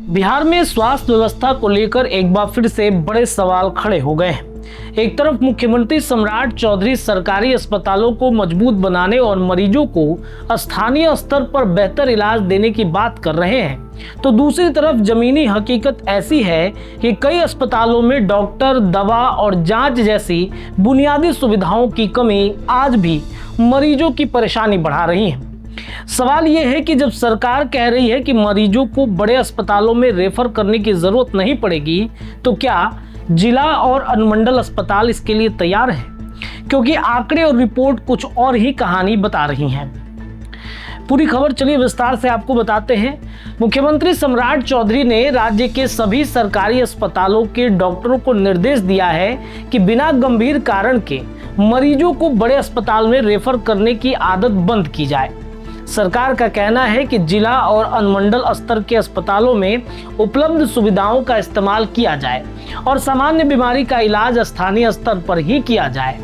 बिहार में स्वास्थ्य व्यवस्था को लेकर एक बार फिर से बड़े सवाल खड़े हो गए हैं। एक तरफ मुख्यमंत्री सम्राट चौधरी सरकारी अस्पतालों को मजबूत बनाने और मरीजों को स्थानीय स्तर पर बेहतर इलाज देने की बात कर रहे हैं, तो दूसरी तरफ जमीनी हकीकत ऐसी है कि कई अस्पतालों में डॉक्टर, दवा और जांच जैसी बुनियादी सुविधाओं की कमी आज भी मरीजों की परेशानी बढ़ा रही है। सवाल यह है कि जब सरकार कह रही है कि मरीजों को बड़े अस्पतालों में रेफर करने की जरूरत नहीं पड़ेगी, तो क्या जिला और अनुमंडल अस्पताल इसके लिए तैयार है? क्योंकि आंकड़े और रिपोर्ट कुछ और ही कहानी बता रही हैं। पूरी खबर चलिए विस्तार से आपको बताते हैं। मुख्यमंत्री सम्राट चौधरी ने राज्य के सभी सरकारी अस्पतालों के डॉक्टरों को निर्देश दिया है कि बिना गंभीर कारण के मरीजों को बड़े अस्पताल में रेफर करने की आदत बंद की जाए। सरकार का कहना है कि जिला और अनुमंडल स्तर के अस्पतालों में उपलब्ध सुविधाओं का इस्तेमाल किया जाए और सामान्य बीमारी का इलाज स्थानीय स्तर पर ही किया जाए।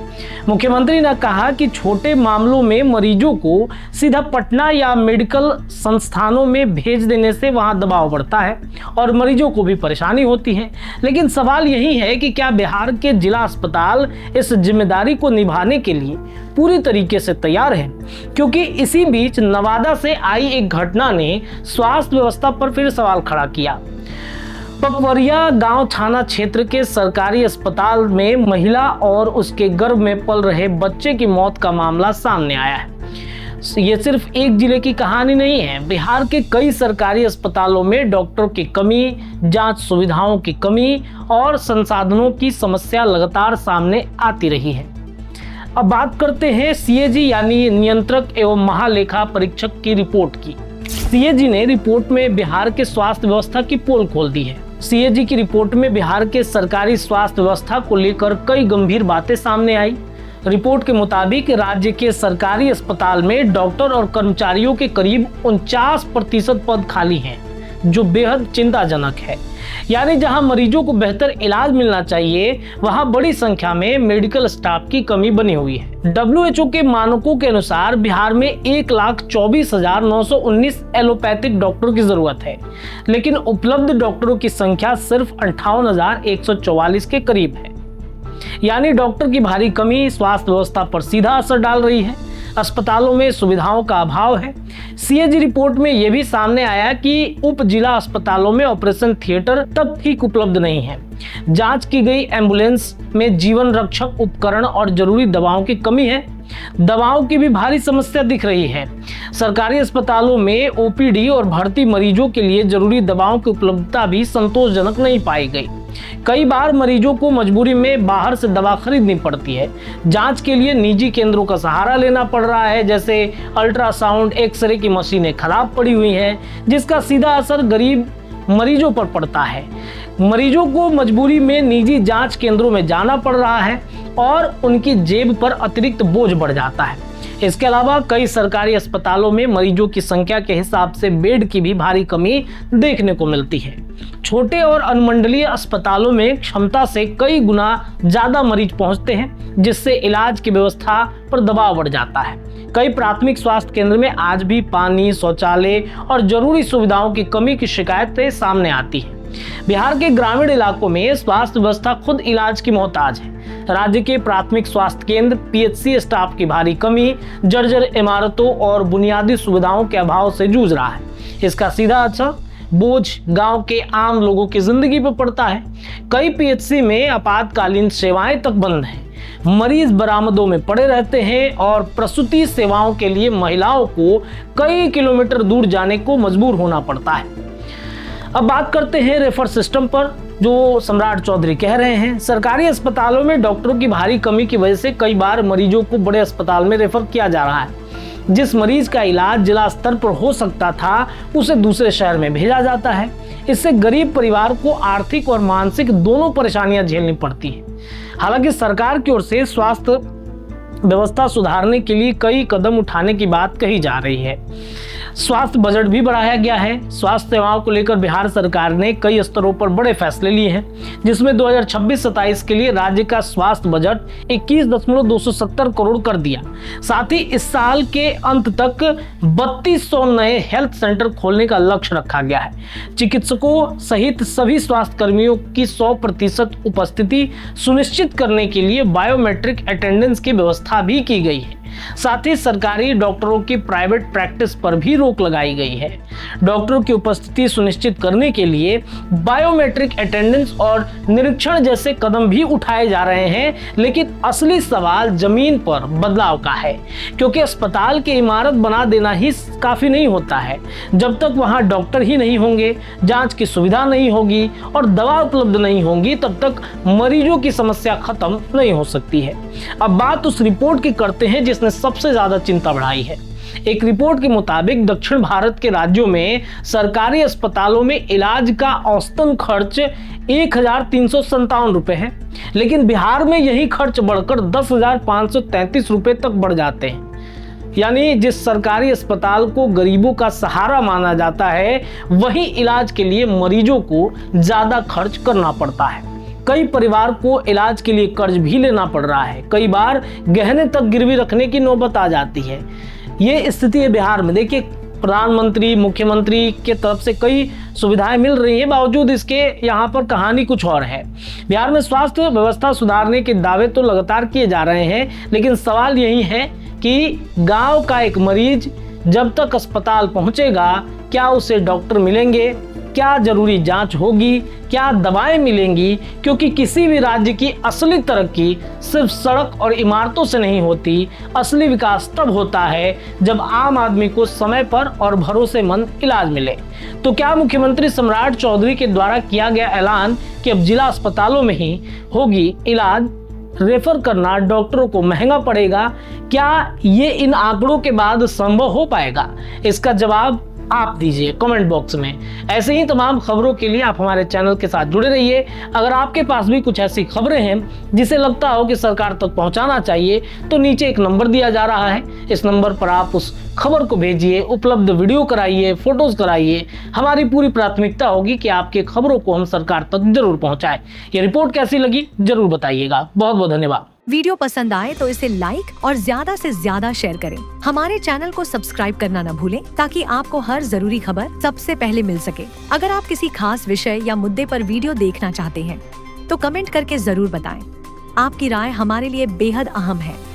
मुख्यमंत्री ने कहा कि छोटे मामलों में मरीजों को सीधा पटना या मेडिकल संस्थानों में भेज देने से वहां दबाव बढ़ता है और मरीजों को भी परेशानी होती है। लेकिन सवाल यही है कि क्या बिहार के जिला अस्पताल इस जिम्मेदारी को निभाने के लिए पूरी तरीके से तैयार है? क्योंकि इसी बीच नवादा से आई एक घटना ने स्वास्थ्य व्यवस्था पर फिर सवाल खड़ा किया। पकवरिया गांव थाना क्षेत्र के सरकारी अस्पताल में महिला और उसके गर्भ में पल रहे बच्चे की मौत का मामला सामने आया है। ये सिर्फ एक जिले की कहानी नहीं है। बिहार के कई सरकारी अस्पतालों में डॉक्टरों की कमी, जांच सुविधाओं की कमी और संसाधनों की समस्या लगातार सामने आती रही है। अब बात करते हैं सीएजी यानी नियंत्रक एवं महालेखा परीक्षक की रिपोर्ट की। सीएजी ने रिपोर्ट में बिहार के स्वास्थ्य व्यवस्था की पोल खोल दी है। सीएजी की रिपोर्ट में बिहार के सरकारी स्वास्थ्य व्यवस्था को लेकर कई गंभीर बातें सामने आई। रिपोर्ट के मुताबिक राज्य के सरकारी अस्पताल में डॉक्टर और कर्मचारियों के करीब 49% पद खाली हैं, जो बेहद चिंताजनक है। यानी जहां मरीजों को बेहतर इलाज मिलना चाहिए, वहां बड़ी संख्या में मेडिकल स्टाफ की कमी बनी हुई है। WHO के मानकों के अनुसार बिहार में 1,24,919 एलोपैथिक डॉक्टरों की जरूरत है, लेकिन उपलब्ध डॉक्टरों की संख्या सिर्फ 58,144 के करीब है। यानी डॉक्टर की भारी कमी स्वास्थ्य व्यवस्था पर सीधा असर डाल रही है। अस्पतालों में सुविधाओं का अभाव है। सीएजी रिपोर्ट में यह भी सामने आया कि उप जिला अस्पतालों में ऑपरेशन थिएटर तक ठीक उपलब्ध नहीं है। जांच की गई एम्बुलेंस में जीवन रक्षक उपकरण और जरूरी दवाओं की कमी है। दवाओं की भी भारी समस्या दिख रही है। सरकारी अस्पतालों में ओपीडी और भर्ती मरीजों के लिए जरूरी दवाओं की उपलब्धता भी संतोषजनक नहीं पाई गई। कई बार मरीजों को मजबूरी में बाहर से दवा खरीदनी पड़ती है। जांच के लिए निजी केंद्रों का सहारा लेना पड़ रहा है, जैसे अल्ट्रासाउंड, एक्सरे की मशीनें खराब पड़ी हुई हैं, जिसका सीधा असर गरीब मरीजों पर पड़ता है। मरीजों को मजबूरी में निजी जांच केंद्रों में जाना पड़ रहा है और उनकी जेब पर अतिरिक्त बोझ बढ़ जाता है। इसके अलावा कई सरकारी अस्पतालों में मरीजों की संख्या के हिसाब से बेड की भी भारी कमी देखने को मिलती है। छोटे और अनुमंडलीय अस्पतालों में क्षमता से कई गुना ज्यादा मरीज पहुंचते हैं, जिससे इलाज की व्यवस्था पर दबाव बढ़ जाता है। कई प्राथमिक स्वास्थ्य केंद्र में आज भी पानी, शौचालय और जरूरी सुविधाओं की कमी की शिकायतें सामने आती है। बिहार के ग्रामीण इलाकों में स्वास्थ्य व्यवस्था खुद इलाज की मोहताज है। राज्य के प्राथमिक स्वास्थ्य केंद्र, पीएचसी स्टाफ की भारी कमी, जर्जर इमारतों और बुनियादी सुविधाओं के अभाव से जूझ रहा है। इसका सीधा असर बोझ गांव के आम लोगों की जिंदगी पर पड़ता है। कई पीएचसी में आपातकालीन सेवाएं तक बंद हैं। मरीज बरामदों में पड़े रहते हैं और प्रसूति सेवाओं के लिए महिलाओं को कई किलोमीटर दूर जाने को मजबूर होना पड़ता है। अब बात करते हैं रेफर सिस्टम पर, जो सम्राट चौधरी कह रहे हैं। सरकारी अस्पतालों में डॉक्टरों की भारी कमी की वजह से कई बार मरीजों को बड़े अस्पताल में रेफर किया जा रहा है। जिस मरीज का इलाज जिला स्तर पर हो सकता था, उसे दूसरे शहर में भेजा जाता है। इससे गरीब परिवार को आर्थिक और मानसिक दोनों परेशानियां झेलनी पड़ती हैं। हालांकि सरकार की ओर से स्वास्थ्य व्यवस्था सुधारने के लिए कई कदम उठाने की बात कही जा रही है। स्वास्थ्य बजट भी बढ़ाया गया है। स्वास्थ्य सेवाओं को लेकर बिहार सरकार ने कई स्तरों पर बड़े फैसले लिए हैं, जिसमें 2026-27 के लिए राज्य का स्वास्थ्य बजट 21.270 करोड़ कर दिया। साथ ही इस साल के अंत तक 3200 नए हेल्थ सेंटर खोलने का लक्ष्य रखा गया है। चिकित्सकों सहित सभी स्वास्थ्य कर्मियों की 100% उपस्थिति सुनिश्चित करने के लिए बायोमेट्रिक अटेंडेंस की व्यवस्था भी की गई है। साथ ही सरकारी डॉक्टरों की प्राइवेट प्रैक्टिस पर भी रोक लगाई गई है। डॉक्टरों की उपस्थिति सुनिश्चित करने के लिए बायोमेट्रिक अटेंडेंस और निरीक्षण जैसे कदम भी उठाए जा रहे हैं, लेकिन असली सवाल जमीन पर बदलाव का है, क्योंकि अस्पताल की इमारत बना देना ही काफी नहीं होता है। जब तक वहां डॉक्टर ही नहीं होंगे, जांच की सुविधा नहीं होगी और दवा उपलब्ध नहीं होंगी, तब तक मरीजों की समस्या खत्म नहीं हो सकती है। अब बात उस रिपोर्ट की करते हैं जिसने सबसे ज्यादा चिंता बढ़ाई है। एक रिपोर्ट के मुताबिक दक्षिण भारत के राज्यों में सरकारी अस्पतालों में इलाज का औसतन खर्च 1357 रुपए है, लेकिन बिहार में यही खर्च बढ़कर 10,533 रुपए तक बढ़ जाते हैं। यानी जिस सरकारी अस्पताल को गरीबों का सहारा माना जाता है, वही इलाज के लिए मरीजों को ज्यादा खर्च करना पड़ता है। कई परिवार को इलाज के लिए कर्ज भी लेना पड़ रहा है। कई बार गहने तक गिरवी रखने की नौबत आ जाती है। ये स्थिति है बिहार में। देखिए, प्रधानमंत्री, मुख्यमंत्री के तरफ से कई सुविधाएं मिल रही हैं, बावजूद इसके यहाँ पर कहानी कुछ और है। बिहार में स्वास्थ्य व्यवस्था सुधारने के दावे तो लगातार किए जा रहे हैं, लेकिन सवाल यही है कि गांव का एक मरीज जब तक अस्पताल पहुंचेगा, क्या उसे डॉक्टर मिलेंगे, क्या जरूरी जांच होगी, क्या दवाएं मिलेंगी? क्योंकि किसी भी राज्य की असली तरक्की सिर्फ सड़क और इमारतों से नहीं होती। असली विकास तब होता है जब आम आदमी को समय पर और भरोसेमंद इलाज मिले। तो क्या मुख्यमंत्री सम्राट चौधरी के द्वारा किया गया ऐलान कि अब जिला अस्पतालों में ही होगी इलाज, रेफर करना डॉक्टरों को महंगा पड़ेगा, क्या ये इन आंकड़ों के बाद संभव हो पाएगा? इसका जवाब आप दीजिए कमेंट बॉक्स में। ऐसे ही तमाम खबरों के लिए आप हमारे चैनल के साथ जुड़े रहिए। अगर आपके पास भी कुछ ऐसी खबरें हैं जिसे लगता हो कि सरकार तक पहुंचाना चाहिए, तो नीचे एक नंबर दिया जा रहा है, इस नंबर पर आप उस खबर को भेजिए, उपलब्ध वीडियो कराइए, फोटोज कराइए। हमारी पूरी प्राथमिकता होगी कि आपके खबरों को हम सरकार तक जरूर पहुंचाएं। ये रिपोर्ट कैसी लगी जरूर बताइएगा। बहुत बहुत धन्यवाद। वीडियो पसंद आए तो इसे लाइक और ज्यादा से ज्यादा शेयर करें। हमारे चैनल को सब्सक्राइब करना न भूलें, ताकि आपको हर जरूरी खबर सबसे पहले मिल सके। अगर आप किसी खास विषय या मुद्दे पर वीडियो देखना चाहते हैं, तो कमेंट करके जरूर बताएं। आपकी राय हमारे लिए बेहद अहम है।